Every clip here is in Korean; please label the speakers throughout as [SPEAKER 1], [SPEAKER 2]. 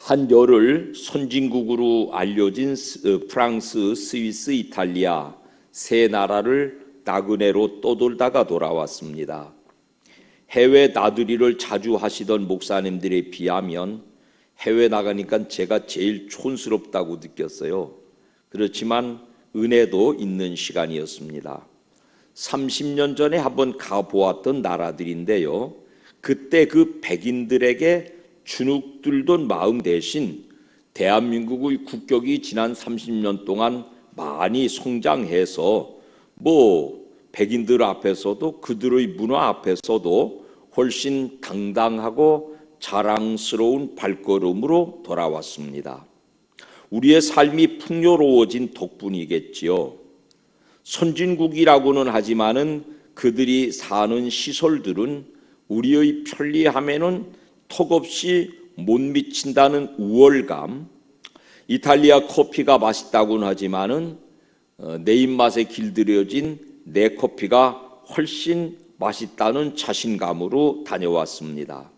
[SPEAKER 1] 한 열흘 선진국으로 알려진 프랑스, 스위스, 이탈리아 세 나라를 나그네로 떠돌다가 돌아왔습니다. 해외 나들이를 자주 하시던 목사님들에 비하면 해외 나가니까 제가 제일 촌스럽다고 느꼈어요. 그렇지만 은혜도 있는 시간이었습니다. 30년 전에 한번 가보았던 나라들인데요. 그때 그 백인들에게 주눅들던 마음 대신 대한민국의 국격이 지난 30년 동안 많이 성장해서 백인들 앞에서도 그들의 문화 앞에서도 훨씬 당당하고 자랑스러운 발걸음으로 돌아왔습니다. 우리의 삶이 풍요로워진 덕분이겠지요. 선진국이라고는 하지만은 그들이 사는 시설들은 우리의 편리함에는 턱없이 못 미친다는 우월감, 이탈리아 커피가 맛있다고는 하지만은 내 입맛에 길들여진 내 커피가 훨씬 맛있다는 자신감으로 다녀왔습니다.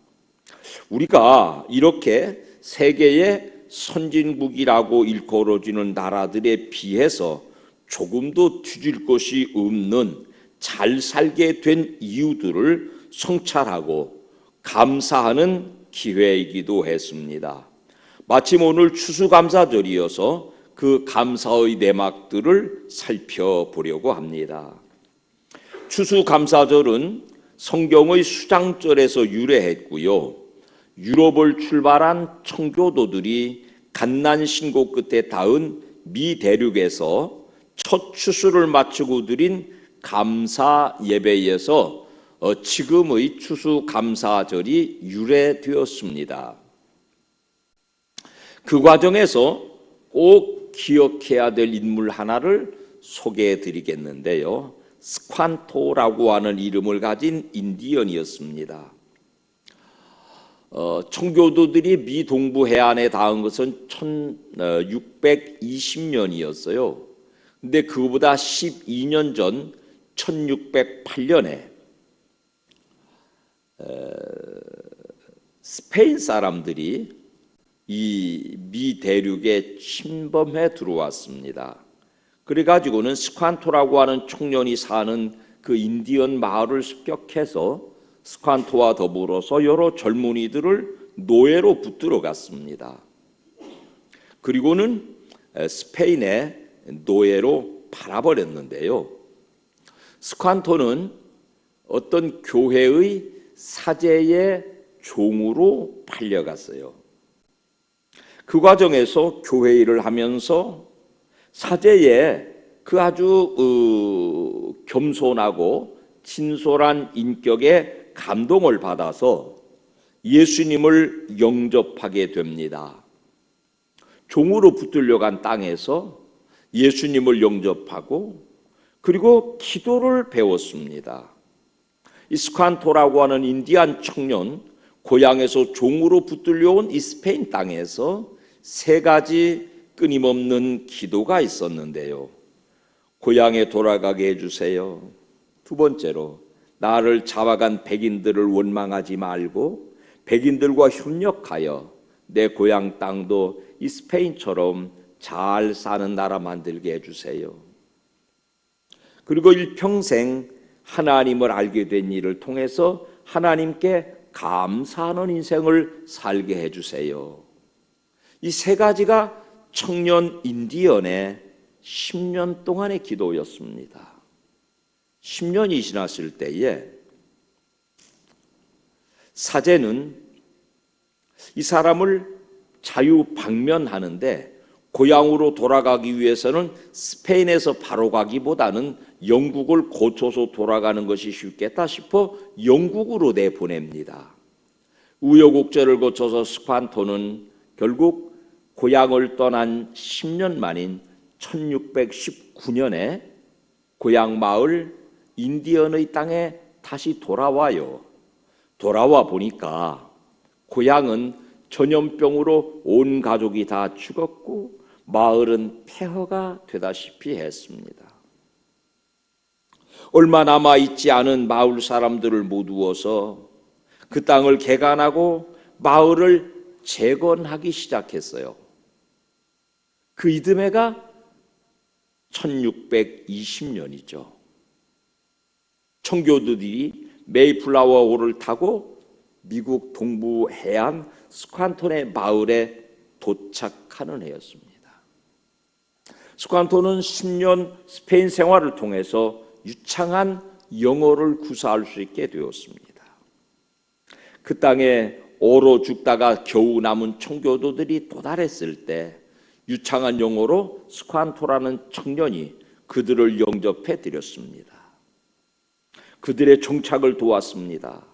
[SPEAKER 1] 우리가 이렇게 세계의 선진국이라고 일컬어지는 나라들에 비해서 조금도 뒤질 것이 없는 잘 살게 된 이유들을 성찰하고 감사하는 기회이기도 했습니다. 마침 오늘 추수감사절이어서 그 감사의 내막들을 살펴보려고 합니다. 추수감사절은 성경의 수장절에서 유래했고요. 유럽을 출발한 청교도들이 갓난신고 끝에 닿은 미 대륙에서 첫 추수를 마치고 드린 감사 예배에서 지금의 추수감사절이 유래되었습니다. 그 과정에서 꼭 기억해야 될 인물 하나를 소개해 드리겠는데요. 스칸토라고 하는 이름을 가진 인디언이었습니다. 청교도들이 미 동부 해안에 닿은 것은 1620년이었어요. 근데 그보다 12년 전 1608년에 스페인 사람들이 이 미 대륙에 침범해 들어왔습니다. 그래가지고는 스칸토라고 하는 청년이 사는 그 인디언 마을을 습격해서 스칸토와 더불어서 여러 젊은이들을 노예로 붙들어 갔습니다. 그리고는 스페인의 노예로 팔아버렸는데요. 스칸토는 어떤 교회의 사제의 종으로 팔려갔어요. 그 과정에서 교회 일을 하면서 사제의 그 아주 겸손하고 진솔한 인격에 감동을 받아서 예수님을 영접하게 됩니다. 종으로 붙들려간 땅에서 예수님을 영접하고 그리고 기도를 배웠습니다. 이 스칸토라고 하는 인디안 청년, 고향에서 종으로 붙들려온 이 스페인 땅에서 세 가지 끊임없는 기도가 있었는데요. 고향에 돌아가게 해주세요. 두 번째로, 나를 잡아간 백인들을 원망하지 말고 백인들과 협력하여 내 고향 땅도 이 스페인처럼 잘 사는 나라 만들게 해주세요. 그리고 일평생 하나님을 알게 된 일을 통해서 하나님께 감사하는 인생을 살게 해주세요. 이 세 가지가 청년 인디언의 10년 동안의 기도였습니다. 10년이 지났을 때에 사제는 이 사람을 자유방면하는데 고향으로 돌아가기 위해서는 스페인에서 바로 가기보다는 영국을 거쳐서 돌아가는 것이 쉽겠다 싶어 영국으로 내보냅니다. 우여곡절을 거쳐서 스칸토는 결국 고향을 떠난 10년 만인 1619년에 고향 마을 인디언의 땅에 다시 돌아와요. 돌아와 보니까 고향은 전염병으로 온 가족이 다 죽었고 마을은 폐허가 되다시피 했습니다. 얼마 남아있지 않은 마을 사람들을 모두어서 그 땅을 개간하고 마을을 재건하기 시작했어요. 그 이듬해가 1620년이죠. 청교도들이 메이플라워호를 타고 미국 동부 해안 스칸톤의 마을에 도착하는 해였습니다. 스칸톤은 10년 스페인 생활을 통해서 유창한 영어를 구사할 수 있게 되었습니다. 그 땅에 얼어 죽다가 겨우 남은 청교도들이 도달했을 때 유창한 영어로 스칸토라는 청년이 그들을 영접해 드렸습니다. 그들의 정착을 도왔습니다.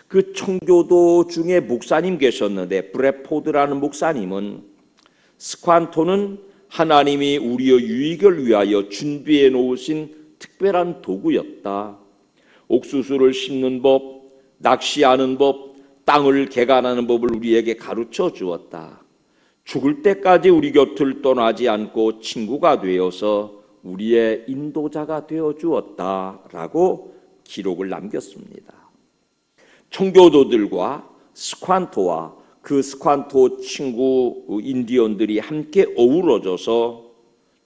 [SPEAKER 1] 그 청교도 중에 목사님 계셨는데 브래포드라는 목사님은 스칸토는 하나님이 우리의 유익을 위하여 준비해 놓으신 특별한 도구였다. 옥수수를 심는 법, 낚시하는 법, 땅을 개간하는 법을 우리에게 가르쳐 주었다. 죽을 때까지 우리 곁을 떠나지 않고 친구가 되어서 우리의 인도자가 되어 주었다라고 기록을 남겼습니다. 청교도들과 스칸토와 그 스칸토 친구 인디언들이 함께 어우러져서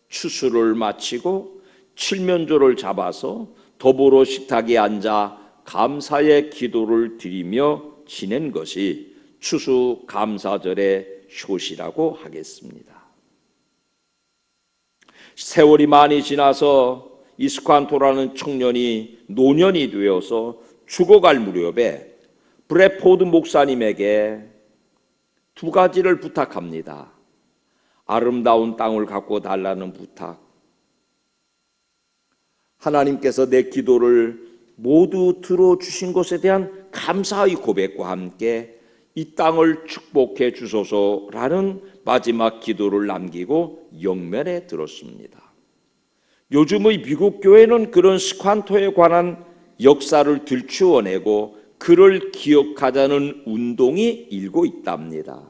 [SPEAKER 1] 추수를 마치고 칠면조를 잡아서 더불어 식탁에 앉아 감사의 기도를 드리며 지낸 것이 추수 감사절의 효시라고 하겠습니다. 세월이 많이 지나서 이 스칸토라는 청년이 노년이 되어서 죽어갈 무렵에 브래포드 목사님에게 두 가지를 부탁합니다. 아름다운 땅을 갖고 달라는 부탁. 하나님께서 내 기도를 모두 들어주신 것에 대한 감사의 고백과 함께 이 땅을 축복해 주소서라는 마지막 기도를 남기고 영면에 들었습니다. 요즘의 미국 교회는 그런 스칸토에 관한 역사를 들추어내고 그를 기억하자는 운동이 일고 있답니다.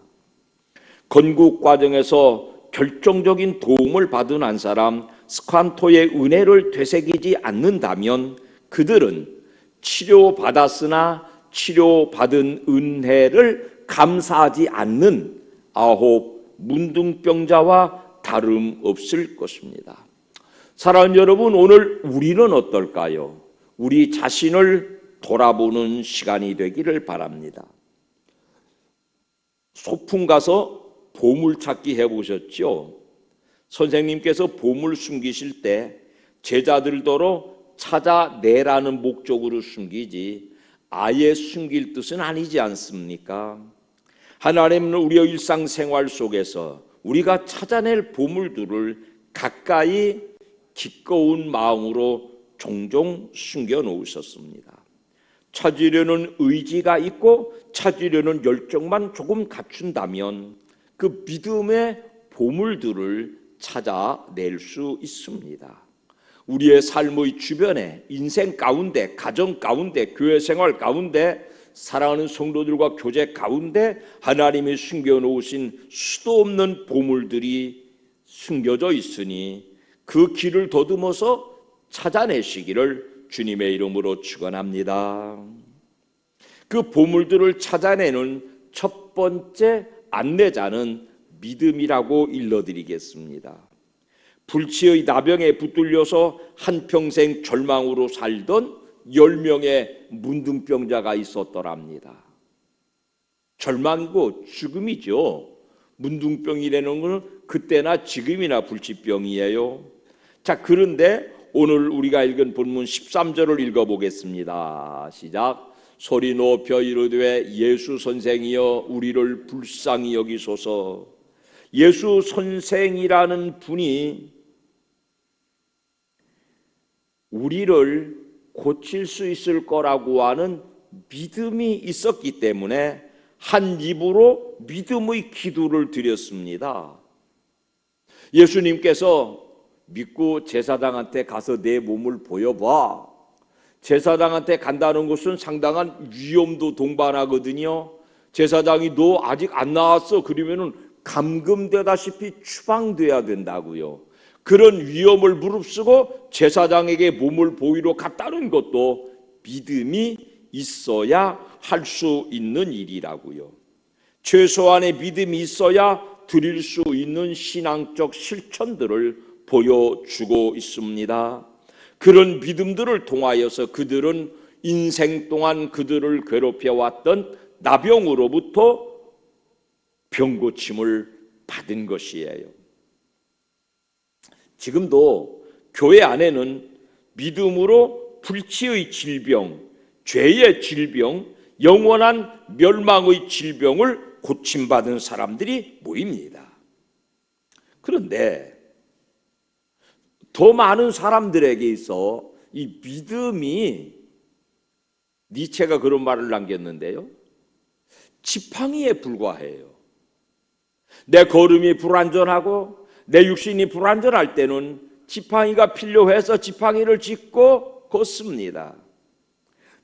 [SPEAKER 1] 건국 과정에서 결정적인 도움을 받은 한 사람, 스칸토의 은혜를 되새기지 않는다면 그들은 치료받았으나 치료받은 은혜를 감사하지 않는 9 문둥병자와 다름없을 것입니다. 사랑하는 여러분, 오늘 우리는 어떨까요? 우리 자신을 돌아보는 시간이 되기를 바랍니다. 소풍 가서 보물찾기 해보셨죠? 선생님께서 보물 숨기실 때 제자들더러 찾아내라는 목적으로 숨기지 아예 숨길 뜻은 아니지 않습니까? 하나님은 우리의 일상생활 속에서 우리가 찾아낼 보물들을 가까이 기꺼운 마음으로 종종 숨겨놓으셨습니다. 찾으려는 의지가 있고 찾으려는 열정만 조금 갖춘다면 그 믿음의 보물들을 찾아낼 수 있습니다. 우리의 삶의 주변에, 인생 가운데, 가정 가운데, 교회 생활 가운데, 사랑하는 성도들과 교제 가운데 하나님이 숨겨놓으신 수도 없는 보물들이 숨겨져 있으니 그 길을 더듬어서 찾아내시기를 주님의 이름으로 축원합니다. 그 보물들을 찾아내는 첫 번째 안내자는 믿음이라고 일러드리겠습니다. 불치의 나병에 붙들려서 한평생 절망으로 살던 10명의 문둥병자가 있었더랍니다. 절망이고 죽음이죠. 문둥병이라는 것은 그때나 지금이나 불치병이에요. 자, 그런데 오늘 우리가 읽은 본문 13절을 읽어보겠습니다. 시작. 소리 높여 이르되 예수 선생이여 우리를 불쌍히 여기소서. 예수 선생이라는 분이 우리를 고칠 수 있을 거라고 하는 믿음이 있었기 때문에 한 입으로 믿음의 기도를 드렸습니다. 예수님께서 믿고 제사장한테 가서 내 몸을 보여봐. 제사장한테 간다는 것은 상당한 위험도 동반하거든요. 제사장이 너 아직 안 나왔어 그러면은 감금되다시피 추방돼야 된다고요. 그런 위험을 무릅쓰고 제사장에게 몸을 보이러 갔다는 것도 믿음이 있어야 할 수 있는 일이라고요. 최소한의 믿음이 있어야 드릴 수 있는 신앙적 실천들을 보여주고 있습니다. 그런 믿음들을 통하여서 그들은 인생 동안 그들을 괴롭혀왔던 나병으로부터 병고침을 받은 것이에요. 지금도 교회 안에는 믿음으로 불치의 질병, 죄의 질병, 영원한 멸망의 질병을 고침받은 사람들이 모입니다. 그런데 더 많은 사람들에게 있어 이 믿음이, 니체가 그런 말을 남겼는데요, 지팡이에 불과해요. 내 걸음이 불완전하고 내 육신이 불완전할 때는 지팡이가 필요해서 지팡이를 짚고 걷습니다.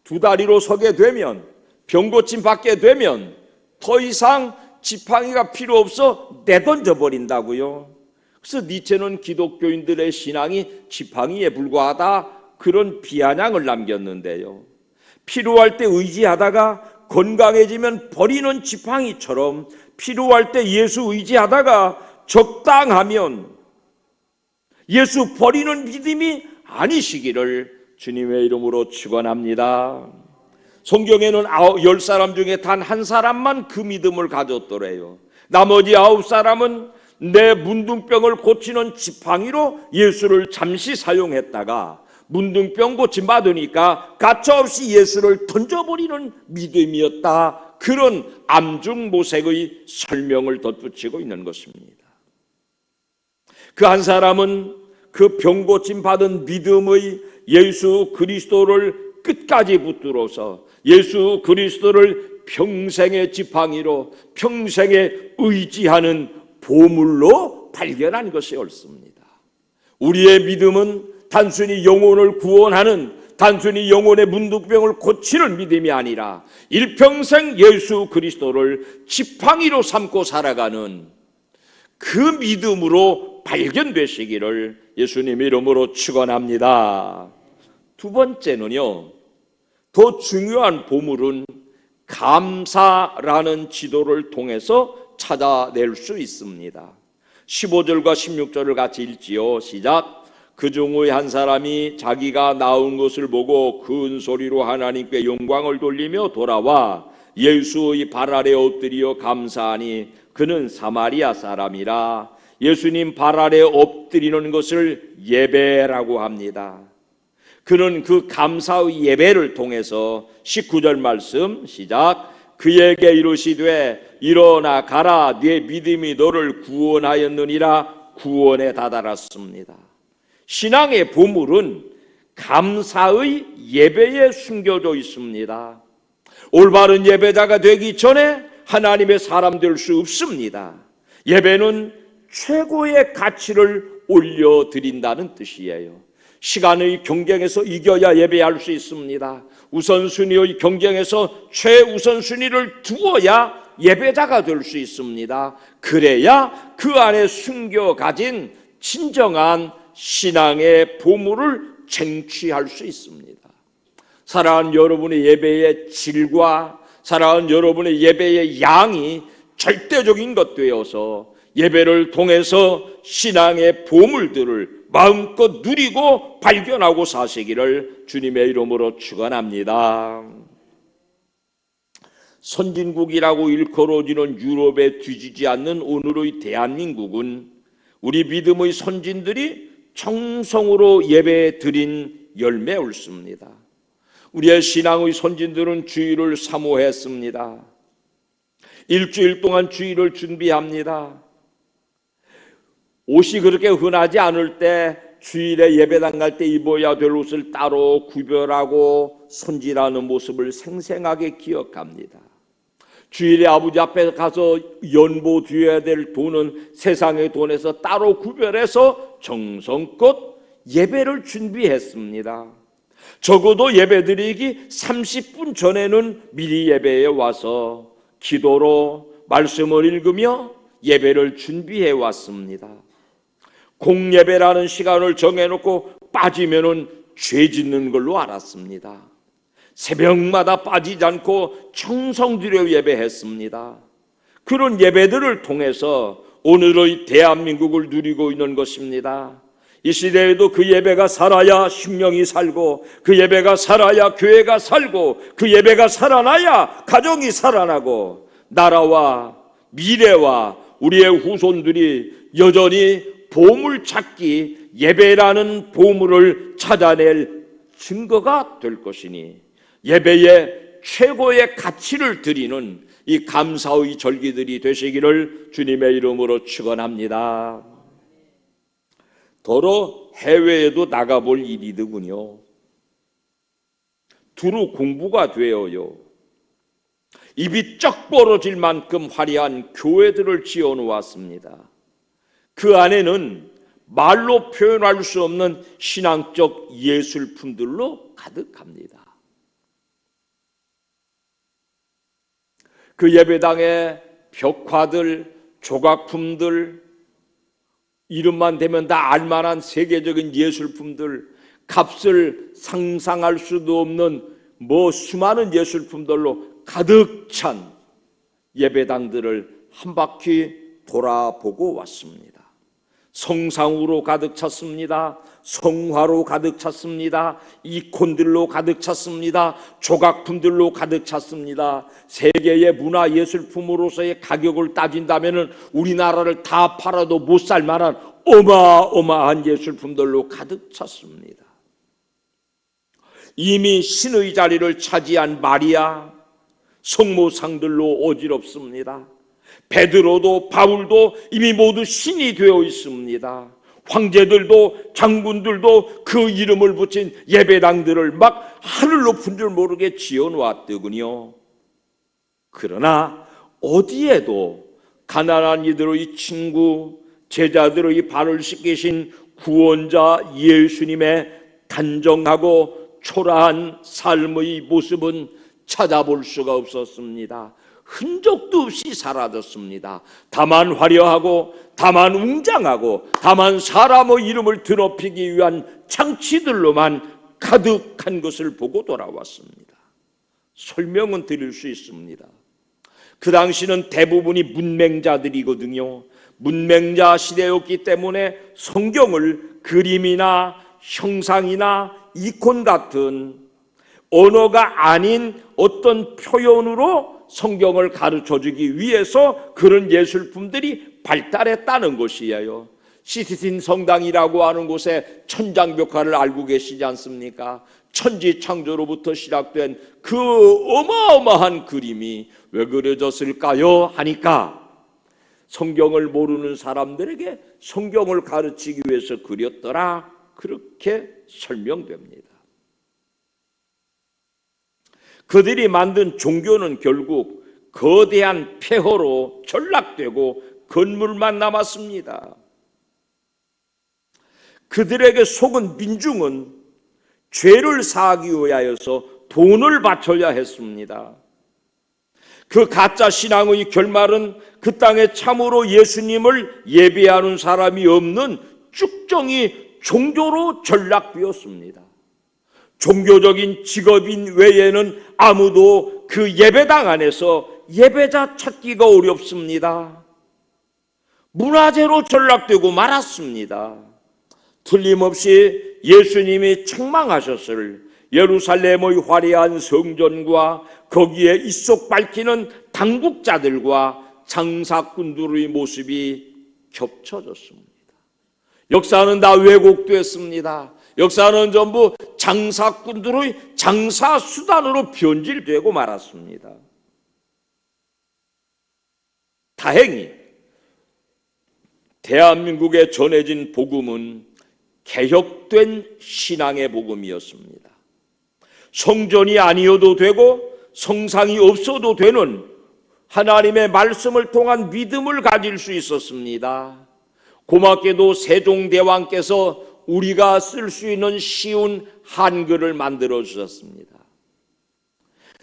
[SPEAKER 1] 두 다리로 서게 되면, 병고침 받게 되면 더 이상 지팡이가 필요 없어 내던져 버린다고요. 그래서 니체는 기독교인들의 신앙이 지팡이에 불과하다, 그런 비아냥을 남겼는데요, 필요할 때 의지하다가 건강해지면 버리는 지팡이처럼 필요할 때 예수 의지하다가 적당하면 예수 버리는 믿음이 아니시기를 주님의 이름으로 축원합니다. 성경에는 10사람 중에 단 한 사람만 그 믿음을 가졌더래요. 나머지 9사람은 내 문둥병을 고치는 지팡이로 예수를 잠시 사용했다가 문둥병 고침 받으니까 가차없이 예수를 던져버리는 믿음이었다, 그런 암중모색의 설명을 덧붙이고 있는 것입니다. 그 한 사람은 그 병고침 받은 믿음의 예수 그리스도를 끝까지 붙들어서 예수 그리스도를 평생의 지팡이로, 평생에 의지하는 보물로 발견한 것이 옳습니다. 우리의 믿음은 단순히 영혼을 구원하는, 단순히 영혼의 문둥병을 고치는 믿음이 아니라 일평생 예수 그리스도를 지팡이로 삼고 살아가는 그 믿음으로 발견되시기를 예수님 이름으로 축원합니다. 두 번째는요, 더 중요한 보물은 감사라는 지도를 통해서 찾아낼 수 있습니다. 15절과 16절을 같이 읽지요. 시작. 그 중의 한 사람이 자기가 나온 것을 보고 큰 소리로 하나님께 영광을 돌리며 돌아와 예수의 발 아래 엎드려 감사하니 그는 사마리아 사람이라. 예수님 발 아래 엎드리는 것을 예배라고 합니다. 그는 그 감사의 예배를 통해서 19절 말씀 시작. 그에게 이르시되 일어나 가라, 네 믿음이 너를 구원하였느니라. 구원에 다다랐습니다. 신앙의 보물은 감사의 예배에 숨겨져 있습니다. 올바른 예배자가 되기 전에 하나님의 사람 될 수 없습니다. 예배는 최고의 가치를 올려드린다는 뜻이에요. 시간의 경쟁에서 이겨야 예배할 수 있습니다. 우선순위의 경쟁에서 최우선순위를 두어야 예배자가 될 수 있습니다. 그래야 그 안에 숨겨 가진 진정한 신앙의 보물을 쟁취할 수 있습니다. 사랑하는 여러분의 예배의 질과 사랑하는 여러분의 예배의 양이 절대적인 것 되어서 예배를 통해서 신앙의 보물들을 마음껏 누리고 발견하고 사시기를 주님의 이름으로 축원합니다. 선진국이라고 일컬어지는 유럽에 뒤지지 않는 오늘의 대한민국은 우리 믿음의 선진들이 정성으로 예배 드린 열매 옳습니다. 우리의 신앙의 선진들은 주일을 사모했습니다. 일주일 동안 주일을 준비합니다. 옷이 그렇게 흔하지 않을 때 주일에 예배당 갈 때 입어야 될 옷을 따로 구별하고 손질하는 모습을 생생하게 기억합니다. 주일에 아버지 앞에 가서 연보 드려야 될 돈은 세상의 돈에서 따로 구별해서 정성껏 예배를 준비했습니다. 적어도 예배드리기 30분 전에는 미리 예배에 와서 기도로 말씀을 읽으며 예배를 준비해 왔습니다. 공예배라는 시간을 정해놓고 빠지면은 죄 짓는 걸로 알았습니다. 새벽마다 빠지지 않고 정성 들여 예배했습니다. 그런 예배들을 통해서 오늘의 대한민국을 누리고 있는 것입니다. 이 시대에도 그 예배가 살아야 심령이 살고, 그 예배가 살아야 교회가 살고, 그 예배가 살아나야 가정이 살아나고, 나라와 미래와 우리의 후손들이 여전히 보물찾기, 예배라는 보물을 찾아낼 증거가 될 것이니, 예배의 최고의 가치를 드리는 이 감사의 절기들이 되시기를 주님의 이름으로 축원합니다. 더러 해외에도 나가볼 일이더군요. 두루 공부가 되어요. 입이 쩍 벌어질 만큼 화려한 교회들을 지어놓았습니다. 그 안에는 말로 표현할 수 없는 신앙적 예술품들로 가득합니다. 그 예배당의 벽화들, 조각품들, 이름만 대면 다 알만한 세계적인 예술품들, 값을 상상할 수도 없는 수많은 예술품들로 가득 찬 예배당들을 한 바퀴 돌아보고 왔습니다. 성상으로 가득 찼습니다. 성화로 가득 찼습니다. 이콘들로 가득 찼습니다. 조각품들로 가득 찼습니다. 세계의 문화예술품으로서의 가격을 따진다면 우리나라를 다 팔아도 못 살 만한 어마어마한 예술품들로 가득 찼습니다. 이미 신의 자리를 차지한 마리아, 성모상들로 어지럽습니다. 베드로도 바울도 이미 모두 신이 되어 있습니다. 황제들도 장군들도 그 이름을 붙인 예배당들을 막 하늘 높은 줄 모르게 지어놓았더군요. 그러나 어디에도 가난한 이들의 친구, 제자들의 발을 씻기신 구원자 예수님의 단정하고 초라한 삶의 모습은 찾아볼 수가 없었습니다. 흔적도 없이 사라졌습니다. 다만 화려하고, 다만 웅장하고, 다만 사람의 이름을 드높이기 위한 장치들로만 가득한 것을 보고 돌아왔습니다. 설명은 드릴 수 있습니다. 그 당시는 대부분이 문맹자들이거든요. 문맹자 시대였기 때문에 성경을 그림이나 형상이나 이콘 같은 언어가 아닌 어떤 표현으로 성경을 가르쳐주기 위해서 그런 예술품들이 발달했다는 것이에요. 시스틴 성당이라고 하는 곳에 천장벽화를 알고 계시지 않습니까? 천지창조로부터 시작된 그 어마어마한 그림이 왜 그려졌을까요? 하니까 성경을 모르는 사람들에게 성경을 가르치기 위해서 그렸더라, 그렇게 설명됩니다. 그들이 만든 종교는 결국 거대한 폐허로 전락되고 건물만 남았습니다. 그들에게 속은 민중은 죄를 사하기 위하여서 돈을 바쳐야 했습니다. 그 가짜 신앙의 결말은 그 땅에 참으로 예수님을 예배하는 사람이 없는 쭉정이 종교로 전락되었습니다. 종교적인 직업인 외에는 아무도 그 예배당 안에서 예배자 찾기가 어렵습니다. 문화재로 전락되고 말았습니다. 틀림없이 예수님이 책망하셨을 예루살렘의 화려한 성전과 거기에 입속 밝히는 당국자들과 장사꾼들의 모습이 겹쳐졌습니다. 역사는 다 왜곡됐습니다. 역사는 전부 장사꾼들의 장사 수단으로 변질되고 말았습니다. 다행히 대한민국에 전해진 복음은 개혁된 신앙의 복음이었습니다. 성전이 아니어도 되고 성상이 없어도 되는 하나님의 말씀을 통한 믿음을 가질 수 있었습니다. 고맙게도 세종대왕께서 우리가 쓸 수 있는 쉬운 한글을 만들어 주셨습니다.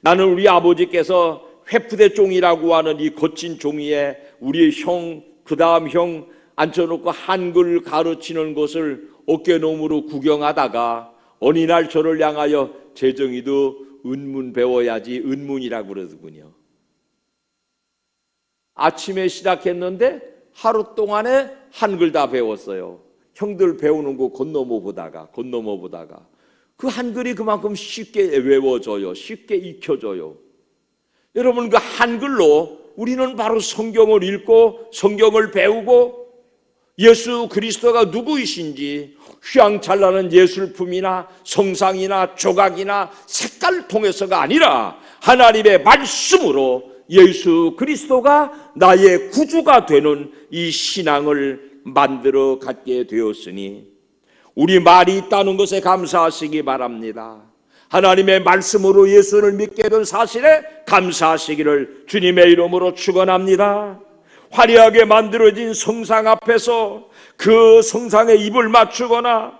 [SPEAKER 1] 나는 우리 아버지께서 회푸대종이라고 하는 이 거친 종이에 우리 형, 그 다음 형 앉혀놓고 한글 가르치는 것을 어깨너머로 구경하다가 어느 날 저를 향하여 재정이도 은문 배워야지, 은문이라고 그러더군요. 아침에 시작했는데 하루 동안에 한글 다 배웠어요. 형들 배우는 거 건너머 보다가 그 한글이 그만큼 쉽게 외워져요. 쉽게 익혀져요. 여러분, 그 한글로 우리는 바로 성경을 읽고 성경을 배우고 예수 그리스도가 누구이신지 휘황찬란한 예술품이나 성상이나 조각이나 색깔을 통해서가 아니라 하나님의 말씀으로 예수 그리스도가 나의 구주가 되는 이 신앙을 만들어 갖게 되었으니 우리 말이 있다는 것에 감사하시기 바랍니다. 하나님의 말씀으로 예수를 믿게 된 사실에 감사하시기를 주님의 이름으로 축원합니다. 화려하게 만들어진 성상 앞에서 그 성상에 입을 맞추거나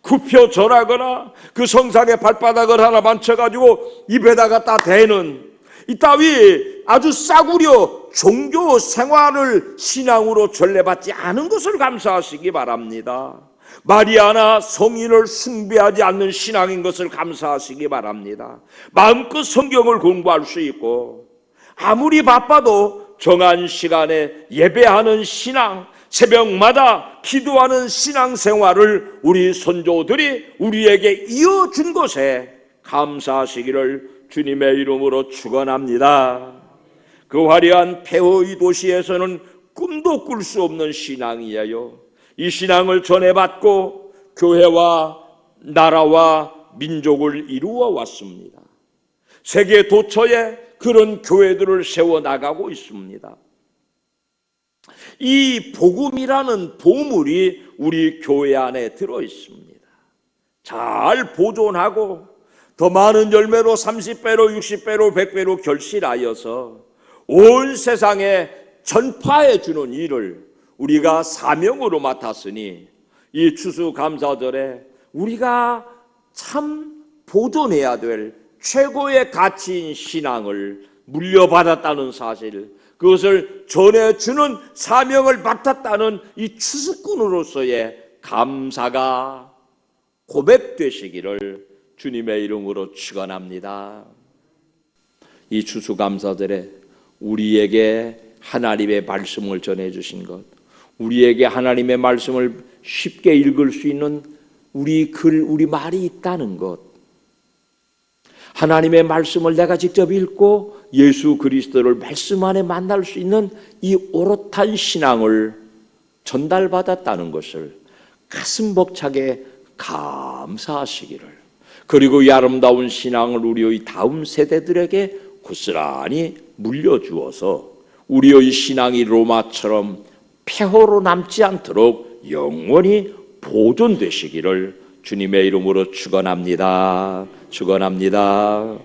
[SPEAKER 1] 굽혀 절하거나 그 성상에 발바닥을 하나 만쳐가지고 입에다 갖다 대는 이 따위 아주 싸구려 종교 생활을 신앙으로 전례받지 않은 것을 감사하시기 바랍니다. 마리아나 성인을 숭배하지 않는 신앙인 것을 감사하시기 바랍니다. 마음껏 성경을 공부할 수 있고 아무리 바빠도 정한 시간에 예배하는 신앙, 새벽마다 기도하는 신앙생활을 우리 선조들이 우리에게 이어준 것에 감사하시기를 주님의 이름으로 축원합니다. 그 화려한 폐허의 도시에서는 꿈도 꿀 수 없는 신앙이에요. 이 신앙을 전해받고 교회와 나라와 민족을 이루어 왔습니다. 세계 도처에 그런 교회들을 세워나가고 있습니다. 이 복음이라는 보물이 우리 교회 안에 들어 있습니다. 잘 보존하고 더 많은 열매로 30배로 60배로 100배로 결실하여서 온 세상에 전파해 주는 일을 우리가 사명으로 맡았으니 이 추수감사절에 우리가 참 보존해야 될 최고의 가치인 신앙을 물려받았다는 사실, 그것을 전해주는 사명을 맡았다는 이 추수꾼으로서의 감사가 고백되시기를 주님의 이름으로 축원합니다. 이 추수감사절에 우리에게 하나님의 말씀을 전해주신 것, 우리에게 하나님의 말씀을 쉽게 읽을 수 있는 우리 글, 우리 말이 있다는 것, 하나님의 말씀을 내가 직접 읽고 예수 그리스도를 말씀 안에 만날 수 있는 이 오롯한 신앙을 전달받았다는 것을 가슴 벅차게 감사하시기를, 그리고 이 아름다운 신앙을 우리의 다음 세대들에게 고스란히 물려주어서 우리의 신앙이 로마처럼 폐허로 남지 않도록 영원히 보존되시기를 주님의 이름으로 축원합니다. 축원합니다.